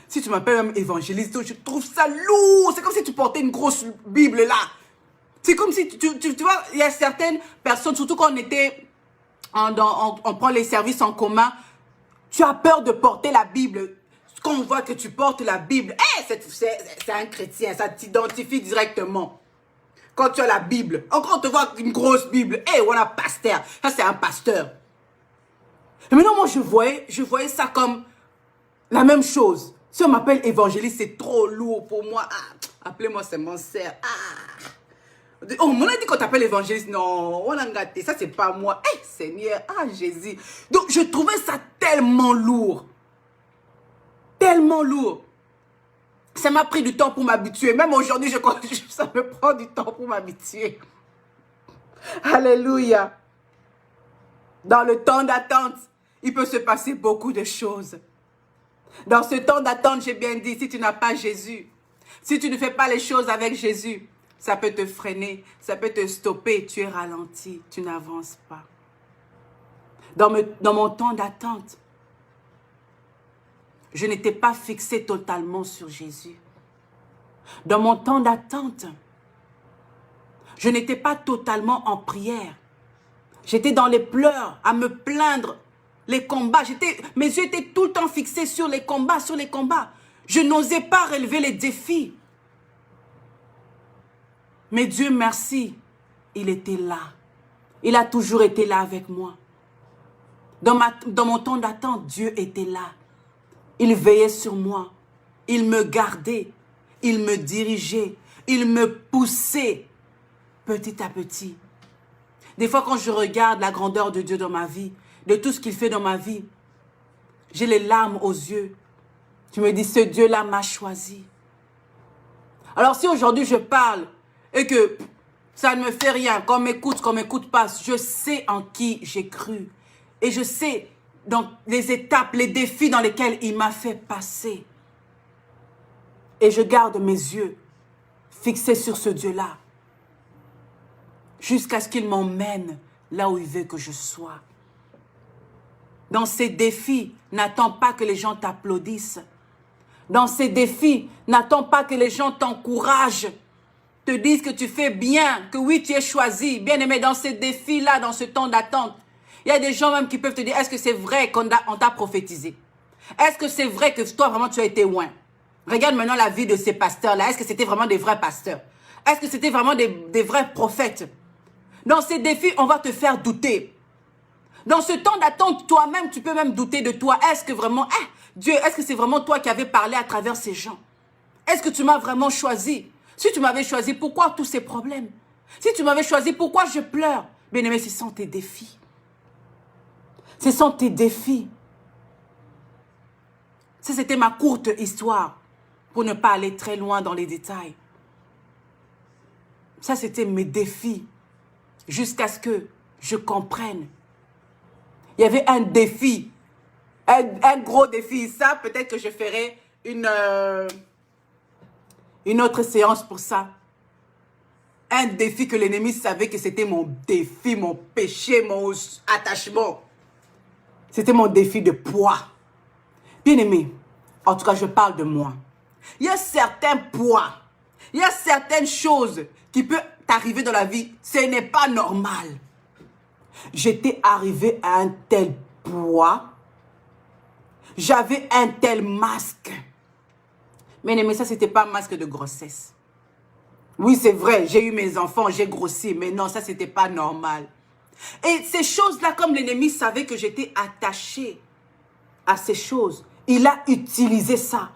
Si tu m'appelles même évangéliste, je trouve ça lourd. C'est comme si tu portais une grosse Bible là. C'est comme si, tu vois, il y a certaines personnes, surtout quand on prend les services en commun, tu as peur de porter la Bible. Quand on voit que tu portes la Bible, c'est un chrétien, ça t'identifie directement. Quand tu as la Bible, encore on te voit une grosse Bible, voilà, pasteur, ça c'est un pasteur. Et maintenant, moi, je voyais ça comme la même chose. Si on m'appelle évangéliste, c'est trop lourd pour moi. Appelez-moi, c'est mon sœur. On m'a dit qu'on t'appelle évangéliste. Non, on a gâté. Ça, c'est pas moi. Seigneur, Jésus. Donc, je trouvais ça tellement lourd. Tellement lourd. Ça m'a pris du temps pour m'habituer. Même aujourd'hui, ça me prend du temps pour m'habituer. Alléluia. Dans le temps d'attente, il peut se passer beaucoup de choses. Dans ce temps d'attente, j'ai bien dit, si tu n'as pas Jésus, si tu ne fais pas les choses avec Jésus, ça peut te freiner, ça peut te stopper, tu es ralenti, tu n'avances pas. Dans mon temps d'attente, je n'étais pas fixée totalement sur Jésus. Dans mon temps d'attente, je n'étais pas totalement en prière. J'étais dans les pleurs, à me plaindre, les combats. Mes yeux étaient tout le temps fixés sur les combats, Je n'osais pas relever les défis. Mais Dieu merci, il était là. Il a toujours été là avec moi. Dans mon temps d'attente, Dieu était là. Il veillait sur moi. Il me gardait. Il me dirigeait. Il me poussait petit à petit. Des fois, quand je regarde la grandeur de Dieu dans ma vie, de tout ce qu'il fait dans ma vie, j'ai les larmes aux yeux. Je me dis, ce Dieu-là m'a choisi. Alors si aujourd'hui je parle et que ça ne me fait rien, qu'on m'écoute pas, je sais en qui j'ai cru. Et je sais dans les étapes, les défis dans lesquels il m'a fait passer. Et je garde mes yeux fixés sur ce Dieu-là. Jusqu'à ce qu'il m'emmène là où il veut que je sois. Dans ces défis, n'attends pas que les gens t'applaudissent. Dans ces défis, n'attends pas que les gens t'encouragent, te disent que tu fais bien, que oui, tu es choisi. Bien aimé, dans ces défis-là, dans ce temps d'attente, Il y a des gens même qui peuvent te dire, est-ce que c'est vrai qu'on t'a prophétisé? Est-ce que c'est vrai que toi, vraiment, tu as été loin? Regarde maintenant la vie de ces pasteurs-là. Est-ce que c'était vraiment des vrais pasteurs? Est-ce que c'était vraiment des vrais prophètes? Dans ces défis, on va te faire douter. Dans ce temps d'attente, toi-même, tu peux même douter de toi. Est-ce que vraiment, Dieu, est-ce que c'est vraiment toi qui avais parlé à travers ces gens? Est-ce que tu m'as vraiment choisi? Si tu m'avais choisi, pourquoi tous ces problèmes? Si tu m'avais choisi, pourquoi je pleure? Bien-aimé, ce sont tes défis. Ce sont tes défis. Ça, c'était ma courte histoire, pour ne pas aller très loin dans les détails. Ça, c'était mes défis, jusqu'à ce que je comprenne. Il y avait un défi, un gros défi. Ça, peut-être que je ferai une autre séance pour ça. Un défi que l'ennemi savait que c'était mon défi, mon péché, mon attachement. C'était mon défi de poids. Bien-aimé, en tout cas, je parle de moi. Il y a certains poids, il y a certaines choses qui peuvent t'arriver dans la vie. Ce n'est pas normal. J'étais arrivé à un tel poids. J'avais un tel masque. Bien-aimé, ça, c'était pas un masque de grossesse. Oui, c'est vrai, j'ai eu mes enfants, j'ai grossi, mais non, ça, c'était pas normal. Et ces choses-là, comme l'ennemi savait que j'étais attachée à ces choses, il a utilisé ça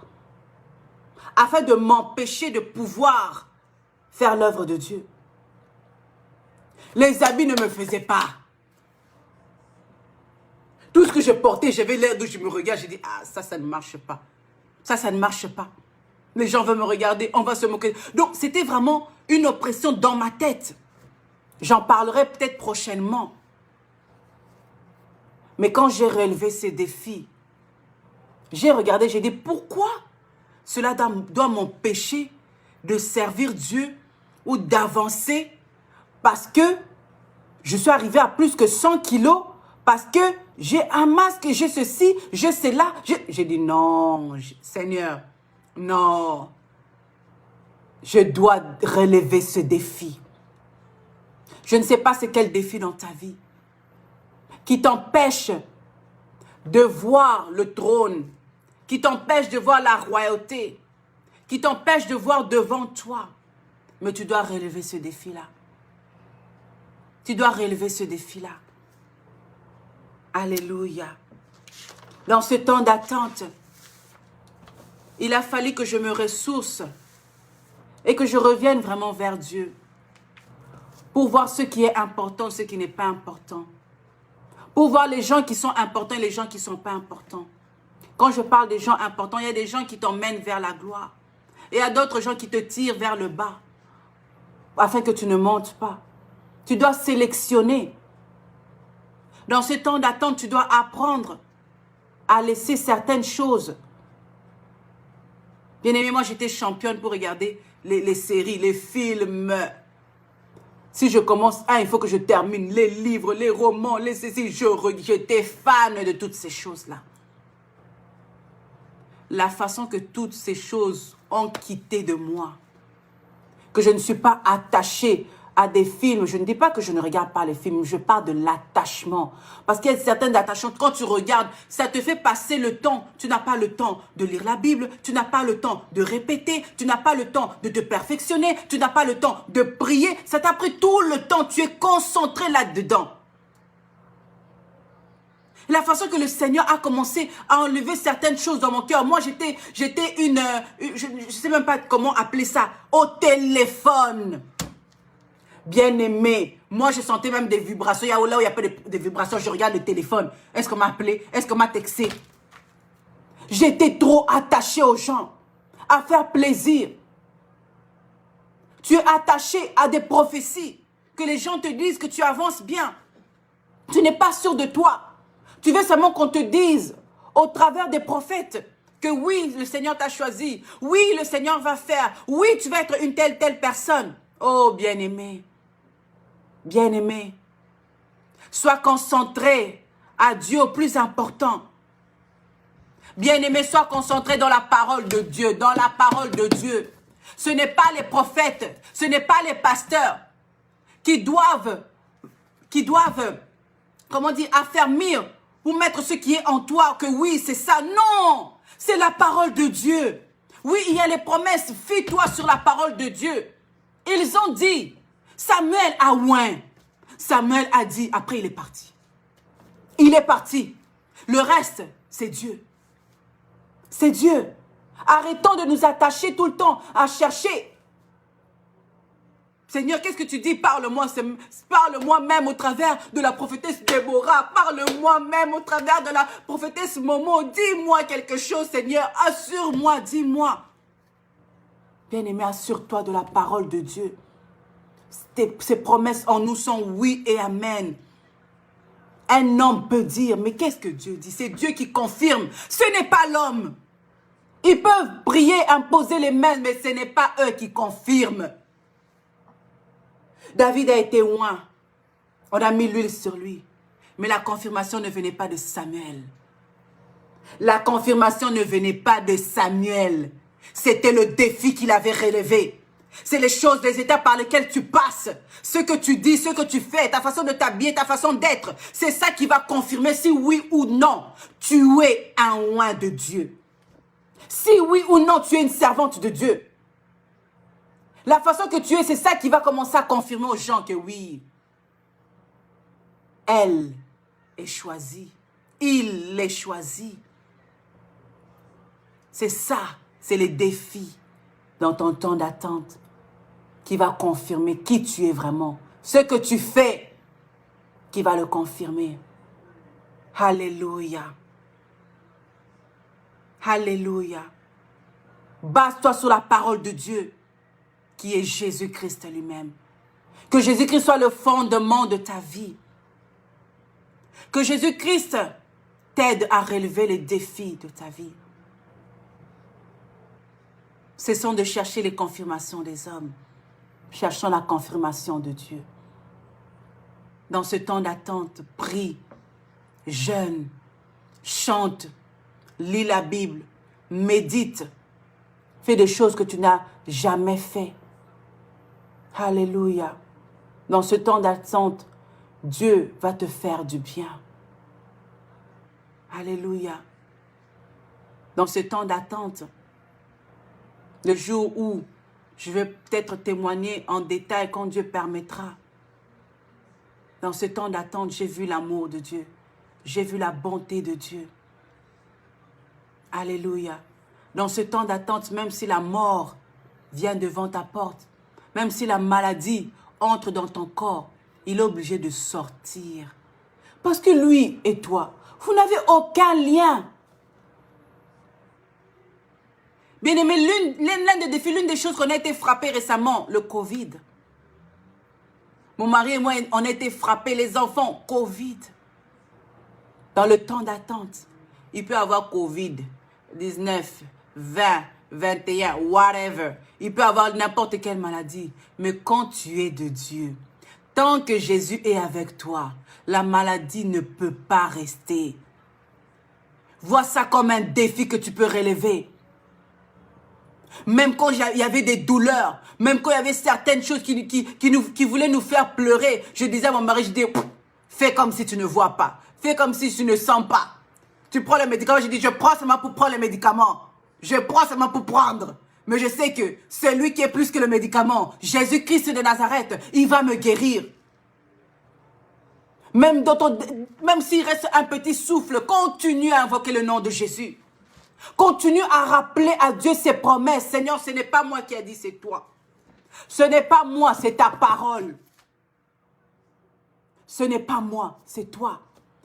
afin de m'empêcher de pouvoir faire l'œuvre de Dieu. Les habits ne me faisaient pas. Tout ce que je portais, j'avais l'air de je me regarde, j'ai dit, ça ne marche pas. Ça ne marche pas. Les gens veulent me regarder, on va se moquer. Donc, c'était vraiment une oppression dans ma tête. J'en parlerai peut-être prochainement. Mais quand j'ai relevé ces défis, j'ai regardé, j'ai dit, pourquoi cela doit m'empêcher de servir Dieu ou d'avancer? Parce que je suis arrivé à plus que 100 kilos, parce que j'ai un masque, j'ai ceci, j'ai cela. J'ai dit, non, Seigneur, non, je dois relever ce défi. Je ne sais pas c'est quel défi dans ta vie qui t'empêche de voir le trône, qui t'empêche de voir la royauté, qui t'empêche de voir devant toi. Mais tu dois relever ce défi-là. Tu dois relever ce défi-là. Alléluia. Dans ce temps d'attente, il a fallu que je me ressource et que je revienne vraiment vers Dieu pour voir ce qui est important, ce qui n'est pas important. Pour voir les gens qui sont importants et les gens qui ne sont pas importants. Quand je parle des gens importants, il y a des gens qui t'emmènent vers la gloire. Et il y a d'autres gens qui te tirent vers le bas afin que tu ne montes pas. Tu dois sélectionner. Dans ce temps d'attente, tu dois apprendre à laisser certaines choses. Bien aimé, moi j'étais championne pour regarder les séries, les films. Si je commence il faut que je termine les livres, les romans, les ceci. J'étais fan de toutes ces choses-là. La façon que toutes ces choses ont quitté de moi, que je ne suis pas attachée à des films. Je ne dis pas que je ne regarde pas les films, je parle de l'attachement. Parce qu'il y a certaines attachements, quand tu regardes, ça te fait passer le temps. Tu n'as pas le temps de lire la Bible, tu n'as pas le temps de répéter, tu n'as pas le temps de te perfectionner, tu n'as pas le temps de prier. Ça t'a pris tout le temps, tu es concentré là-dedans. La façon que le Seigneur a commencé à enlever certaines choses dans mon cœur. Moi, j'étais je ne sais même pas comment appeler ça, au téléphone. Bien-aimé, moi, je sentais même des vibrations. Là où il n'y a pas de vibrations, je regarde le téléphone. Est-ce qu'on m'a appelé? Est-ce qu'on m'a texté? J'étais trop attachée aux gens, à faire plaisir. Tu es attaché à des prophéties, que les gens te disent que tu avances bien. Tu n'es pas sûr de toi. Tu veux seulement qu'on te dise, au travers des prophètes, que oui, le Seigneur t'a choisi. Oui, le Seigneur va faire. Oui, tu vas être une telle personne. Oh, bien-aimé. Bien-aimé. Sois concentré à Dieu au plus important. Bien-aimé, sois concentré dans la parole de Dieu. Dans la parole de Dieu. Ce n'est pas les prophètes. Ce n'est pas les pasteurs qui doivent comment dire, affermir ou mettre ce qui est en toi, que oui, c'est ça. Non, c'est la parole de Dieu. Oui, il y a les promesses. Fie-toi sur la parole de Dieu. Ils ont dit, Samuel a oint. Samuel a dit, après il est parti. Il est parti. Le reste, c'est Dieu. C'est Dieu. Arrêtons de nous attacher tout le temps à chercher. Seigneur, qu'est-ce que tu dis? Parle-moi. Parle-moi même au travers de la prophétesse Déborah. Parle-moi même au travers de la prophétesse Momo. Dis-moi quelque chose, Seigneur. Assure-moi, dis-moi. Bien-aimé, assure-toi de la parole de Dieu. Ces promesses en nous sont oui et amen. Un homme peut dire, mais qu'est-ce que Dieu dit? C'est Dieu qui confirme. Ce n'est pas l'homme. Ils peuvent prier, imposer les mains, mais ce n'est pas eux qui confirment. David a été oint. On a mis l'huile sur lui. Mais la confirmation ne venait pas de Samuel. La confirmation ne venait pas de Samuel. C'était le défi qu'il avait relevé. C'est les choses, les étapes par lesquelles tu passes. Ce que tu dis, ce que tu fais, ta façon de t'habiller, ta façon d'être. C'est ça qui va confirmer si oui ou non, tu es un oint de Dieu. Si oui ou non, tu es une servante de Dieu. La façon que tu es, c'est ça qui va commencer à confirmer aux gens que oui, elle est choisie. Il est choisi. C'est ça, c'est les défis dans ton temps d'attente qui va confirmer qui tu es vraiment. Ce que tu fais qui va le confirmer. Alléluia. Alléluia. Base-toi sur la parole de Dieu qui est Jésus-Christ lui-même. Que Jésus-Christ soit le fondement de ta vie. Que Jésus-Christ t'aide à relever les défis de ta vie. Cessons de chercher les confirmations des hommes. Cherchons la confirmation de Dieu. Dans ce temps d'attente, prie, jeûne, chante, lis la Bible, médite. Fais des choses que tu n'as jamais fait. Alléluia. Dans ce temps d'attente, Dieu va te faire du bien. Alléluia. Dans ce temps d'attente, le jour où je vais peut-être témoigner en détail quand Dieu permettra. Dans ce temps d'attente, j'ai vu l'amour de Dieu. J'ai vu la bonté de Dieu. Alléluia. Dans ce temps d'attente, même si la mort vient devant ta porte, même si la maladie entre dans ton corps, il est obligé de sortir. Parce que lui et toi, vous n'avez aucun lien. Bien-aimé, l'un des défis, l'une des choses qu'on a été frappés récemment, le Covid. Mon mari et moi, on a été frappés, les enfants, Covid. Dans le temps d'attente, il peut avoir Covid, 19, 20, 21, whatever. Il peut avoir n'importe quelle maladie. Mais quand tu es de Dieu, tant que Jésus est avec toi, la maladie ne peut pas rester. Vois ça comme un défi que tu peux relever. Même quand il y avait des douleurs, même quand il y avait certaines choses qui voulaient nous faire pleurer, je disais à mon mari, je dis, fais comme si tu ne vois pas. Fais comme si tu ne sens pas. Tu prends les médicaments, je dis, je prends seulement pour prendre les médicaments. Je prends seulement pour prendre. Mais je sais que c'est lui qui est plus que le médicament. Jésus-Christ de Nazareth, il va me guérir. Même s'il reste un petit souffle, continue à invoquer le nom de Jésus. Continue à rappeler à Dieu ses promesses. Seigneur, ce n'est pas moi qui ai dit, c'est toi. Ce n'est pas moi, c'est ta parole. Ce n'est pas moi, c'est toi.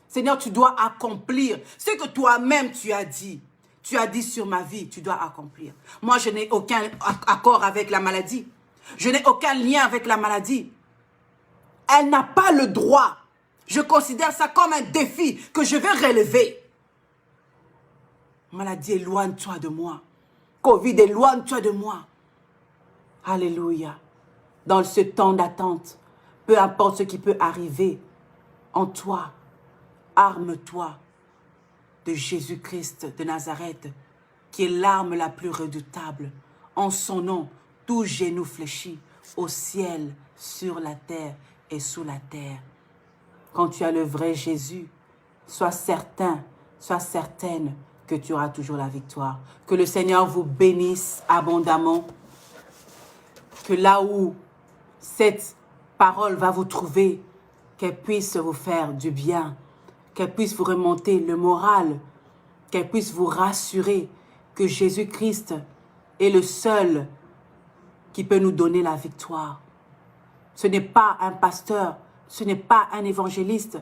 Seigneur, tu dois accomplir ce que toi-même tu as dit. Tu as dit sur ma vie, tu dois accomplir. Moi, je n'ai aucun accord avec la maladie. Je n'ai aucun lien avec la maladie. Elle n'a pas le droit. Je considère ça comme un défi que je vais relever. Maladie, éloigne-toi de moi. Covid, éloigne-toi de moi. Alléluia. Dans ce temps d'attente, peu importe ce qui peut arriver en toi, arme-toi de Jésus-Christ de Nazareth, qui est l'arme la plus redoutable. En son nom, tout genou fléchit au ciel, sur la terre et sous la terre. quand tu as le vrai Jésus, sois certain, sois certaine que tu auras toujours la victoire. Que le Seigneur vous bénisse abondamment. Que là où cette parole va vous trouver, qu'elle puisse vous faire du bien, qu'elle puisse vous remonter le moral, qu'elle puisse vous rassurer que Jésus-Christ est le seul qui peut nous donner la victoire. Ce n'est pas un pasteur, ce n'est pas un évangéliste,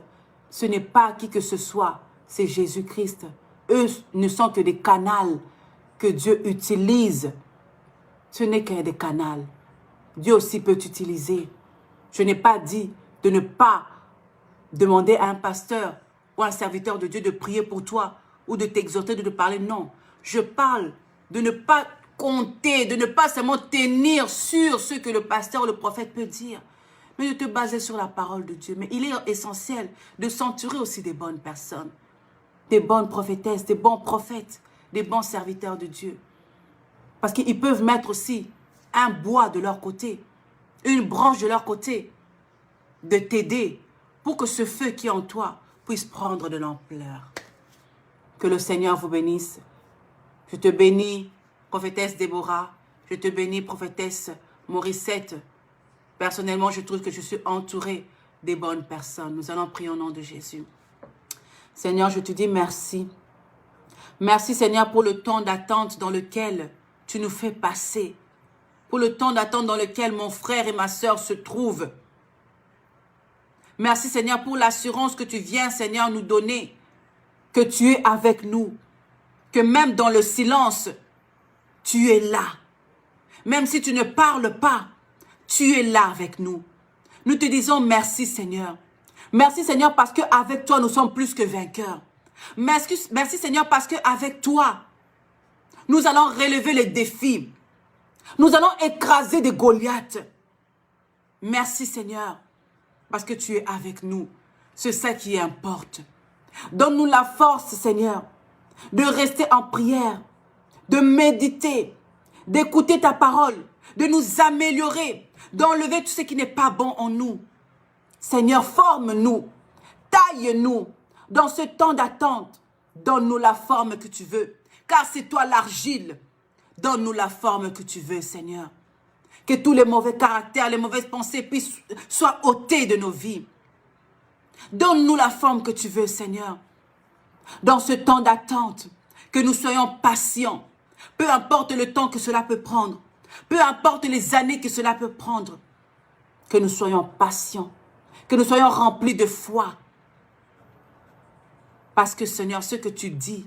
ce n'est pas qui que ce soit, c'est Jésus-Christ. Eux ne sont que des canaux que Dieu utilise. Ce n'est que des canaux. Dieu aussi peut t'utiliser. Je n'ai pas dit de ne pas demander à un pasteur ou à un serviteur de Dieu de prier pour toi ou de t'exhorter, de te parler. Non, je parle de ne pas compter, de ne pas seulement tenir sur ce que le pasteur ou le prophète peut dire, mais de te baser sur la parole de Dieu. Mais il est essentiel de s'entourer aussi des bonnes personnes, des bonnes prophétesses, des bons prophètes, des bons serviteurs de Dieu. Parce qu'ils peuvent mettre aussi un bois de leur côté, une branche de leur côté, de t'aider pour que ce feu qui est en toi puisse prendre de l'ampleur. Que le Seigneur vous bénisse. Je te bénis, prophétesse Déborah. Je te bénis, prophétesse Morissette. Personnellement, je trouve que je suis entourée des bonnes personnes. Nous allons prier au nom de Jésus. Seigneur, je te dis merci. Merci, Seigneur, pour le temps d'attente dans lequel tu nous fais passer. Pour le temps d'attente dans lequel mon frère et ma sœur se trouvent. Merci, Seigneur, pour l'assurance que tu viens, Seigneur, nous donner. Que tu es avec nous. Que même dans le silence, tu es là. Même si tu ne parles pas, tu es là avec nous. Nous te disons merci, Seigneur. Merci, Seigneur, parce qu'avec toi, nous sommes plus que vainqueurs. Merci, Seigneur, parce qu'avec toi, nous allons relever les défis. Nous allons écraser des Goliaths. Merci, Seigneur, parce que tu es avec nous. C'est ça qui importe. Donne-nous la force, Seigneur, de rester en prière, de méditer, d'écouter ta parole, de nous améliorer, d'enlever tout ce qui n'est pas bon en nous. Seigneur, forme-nous, taille-nous dans ce temps d'attente. Donne-nous la forme que tu veux, car c'est toi l'argile. Donne-nous la forme que tu veux, Seigneur. Que tous les mauvais caractères, les mauvaises pensées soient ôtés de nos vies. Donne-nous la forme que tu veux, Seigneur. Dans ce temps d'attente, que nous soyons patients. Peu importe le temps que cela peut prendre. Peu importe les années que cela peut prendre. Que nous soyons patients. Que nous soyons remplis de foi. Parce que, Seigneur, ce que tu dis,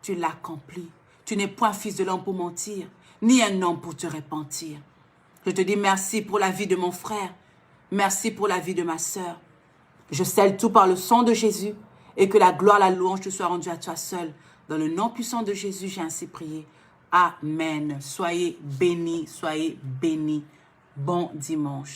tu l'accomplis. Tu n'es point fils de l'homme pour mentir, ni un homme pour te repentir. Je te dis merci pour la vie de mon frère. Merci pour la vie de ma sœur. Je scelle tout par le sang de Jésus et que la gloire, la louange te soit rendue à toi seul. Dans le nom puissant de Jésus, j'ai ainsi prié. Amen. Soyez bénis, soyez bénis. Bon dimanche.